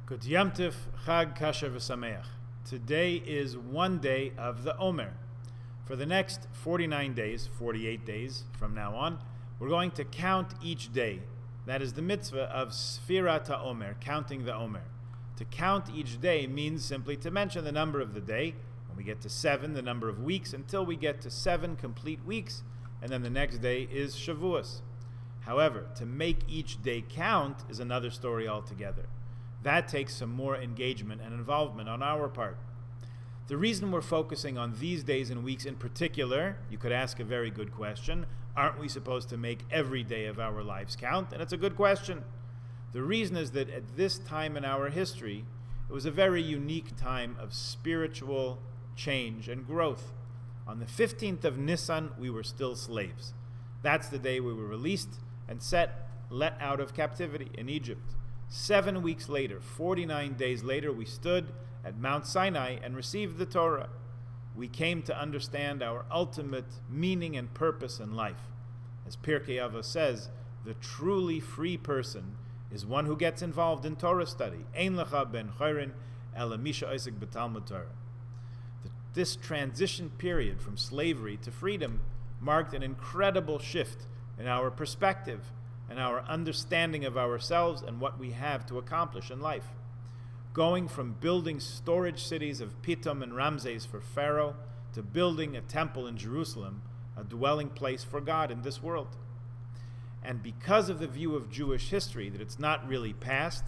Good Yom Tif, Chag Kasher V'Sameach. Today is one day of the Omer. For the next 49 days, 48 days from now on, we're going to count each day. That is the mitzvah of Sfirat HaOmer, counting the Omer. To count each day means simply to mention the number of the day. When we get to 7, the number of weeks, until we get to 7 complete weeks, and then the next day is Shavuos. However, to make each day count is another story altogether. That takes some more engagement and involvement on our part. The reason we're focusing on these days and weeks in particular, you could ask a very good question, aren't we supposed to make every day of our lives count? And it's a good question. The reason is that at this time in our history, it was a very unique time of spiritual change and growth. On the 15th of Nisan, we were still slaves. That's the day we were released and let out of captivity in Egypt. 7 weeks later, 49 days later, we stood at Mount Sinai and received the Torah. We came to understand our ultimate meaning and purpose in life. As Pirkei Avos says, the truly free person is one who gets involved in Torah study. Ein lecha ben chayrin ela misha oisek b'talmud Torah. This transition period from slavery to freedom marked an incredible shift in our perspective and our understanding of ourselves and what we have to accomplish in life. Going from building storage cities of Pitom and Ramses for Pharaoh to building a temple in Jerusalem, a dwelling place for God in this world. And because of the view of Jewish history that it's not really past,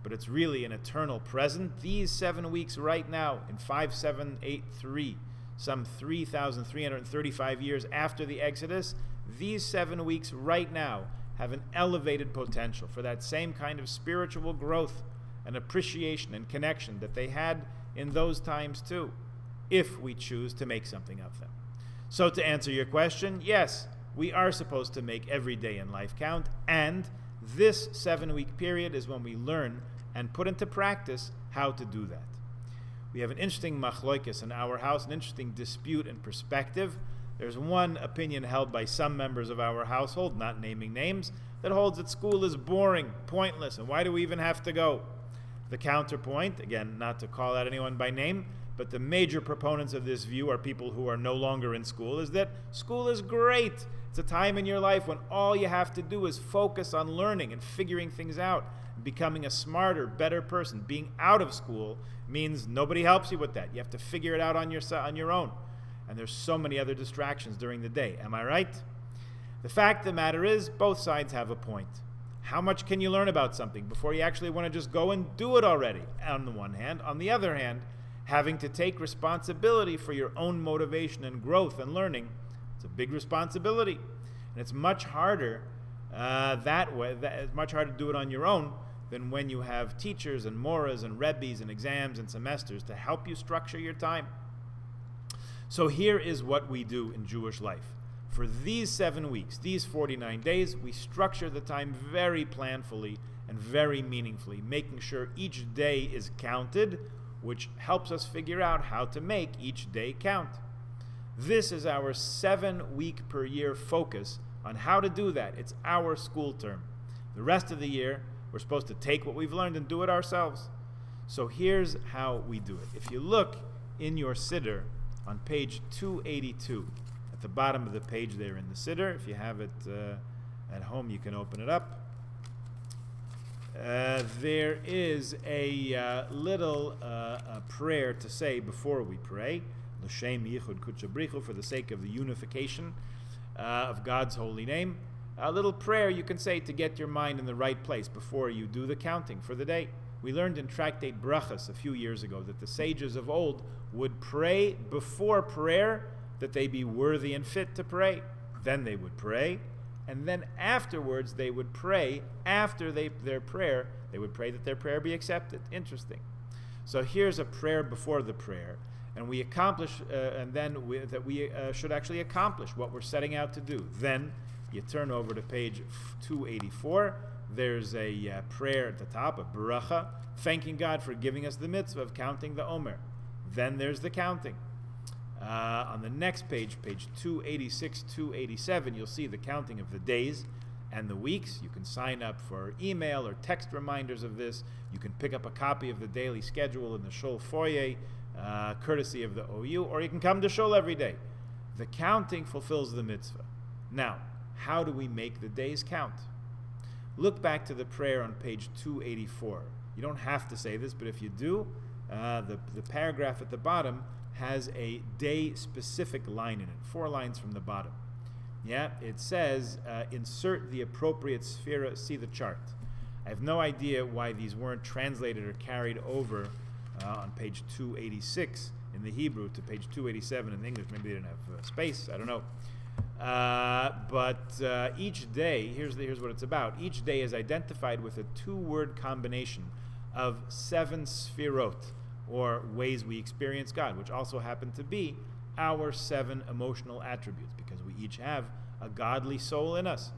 but it's really an eternal present, these 7 weeks right now in 5783, some 3,335 years after the Exodus, these 7 weeks right now have an elevated potential for that same kind of spiritual growth and appreciation and connection that they had in those times too, if we choose to make something of them. So to answer your question, yes, we are supposed to make every day in life count, and this 7-week period is when we learn and put into practice how to do that. We have an interesting machloikis in our house, an interesting dispute and perspective. There's one opinion held by some members of our household, not naming names, that holds that school is boring, pointless, and why do we even have to go? The counterpoint, again, not to call out anyone by name, but the major proponents of this view are people who are no longer in school, is that school is great. It's a time in your life when all you have to do is focus on learning and figuring things out, becoming a smarter, better person. Being out of school means nobody helps you with that. You have to figure it out on your own. And there's so many other distractions during the day. Am I right? The fact of the matter is, both sides have a point. How much can you learn about something before you actually want to just go and do it already, on the one hand? On the other hand, having to take responsibility for your own motivation and growth and learning, it's a big responsibility. And it's much harder that way. It's much harder to do it on your own than when you have teachers and moras and rebbes and exams and semesters to help you structure your time. So here is what we do in Jewish life. For these 7 weeks, these 49 days, we structure the time very planfully and very meaningfully, making sure each day is counted, which helps us figure out how to make each day count. This is our 7-week per year focus on how to do that. It's our school term. The rest of the year, we're supposed to take what we've learned and do it ourselves. So here's how we do it. If you look in your siddur, on page 282, at the bottom of the page there in the siddur. If you have it at home, you can open it up. There is a little prayer to say before we pray. L'shem yichud kutchabrichu, for the sake of the unification of God's holy name. A little prayer you can say to get your mind in the right place before you do the counting for the day. We learned in Tractate Brachas a few years ago that the sages of old would pray before prayer that they be worthy and fit to pray. Then they would pray, and then afterwards they would pray. After their prayer, they would pray that their prayer be accepted. Interesting. So here's a prayer before the prayer, and we accomplish, we should actually accomplish what we're setting out to do. Then you turn over to page 284. There's a prayer at the top, a bracha, thanking God for giving us the mitzvah of counting the Omer. Then there's the counting. On the next page, page 286, 287, you'll see the counting of the days. and the weeks. You can sign up for email or text reminders of this. You can pick up a copy of the daily schedule in the Shul foyer, courtesy of the OU, or you can come to Shul every day. The counting fulfills the mitzvah. Now, how do we make the days count? Look back to the prayer on page 284. You don't have to say this, but if you do, the paragraph at the bottom has a day-specific line in it, 4 lines from the bottom. Yeah, it says, insert the appropriate sphera, see the chart. I have no idea why these weren't translated or carried over on page 286 in the Hebrew to page 287 in English. Maybe they didn't have space, I don't know. But each day, here's what it's about. Each day is identified with a 2-word combination of 7 sphirot, or ways we experience God, which also happen to be our 7 emotional attributes, because we each have a godly soul in us.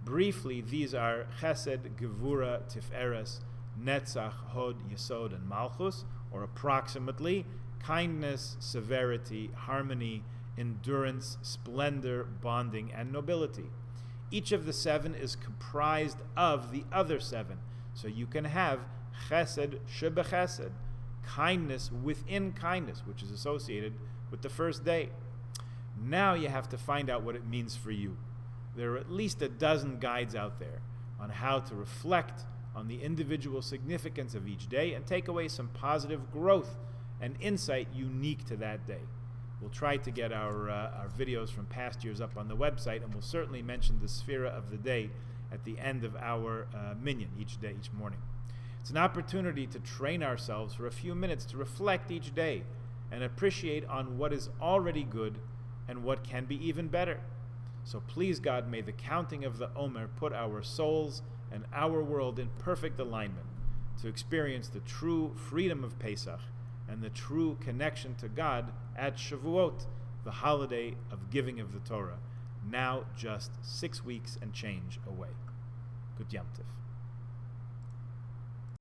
Briefly, these are Chesed, Gevura, Tiferes, Netzach, Hod, Yesod, and Malchus, or approximately kindness, severity, harmony, endurance, splendor, bonding, and nobility. Each of the 7 is comprised of the other 7. So you can have Chesed Shebechesed, kindness within kindness, which is associated with the first day. Now you have to find out what it means for you. There are at least a dozen guides out there on how to reflect on the individual significance of each day and take away some positive growth and insight unique to that day. We'll try to get our videos from past years up on the website, and we'll certainly mention the sphera of the day at the end of our minyan each day, each morning. It's an opportunity to train ourselves for a few minutes to reflect each day and appreciate on what is already good and what can be even better. So please, God, may the counting of the Omer put our souls and our world in perfect alignment to experience the true freedom of Pesach and the true connection to God at Shavuot, the holiday of giving of the Torah, now just 6 weeks and change away. Good Yom Tov.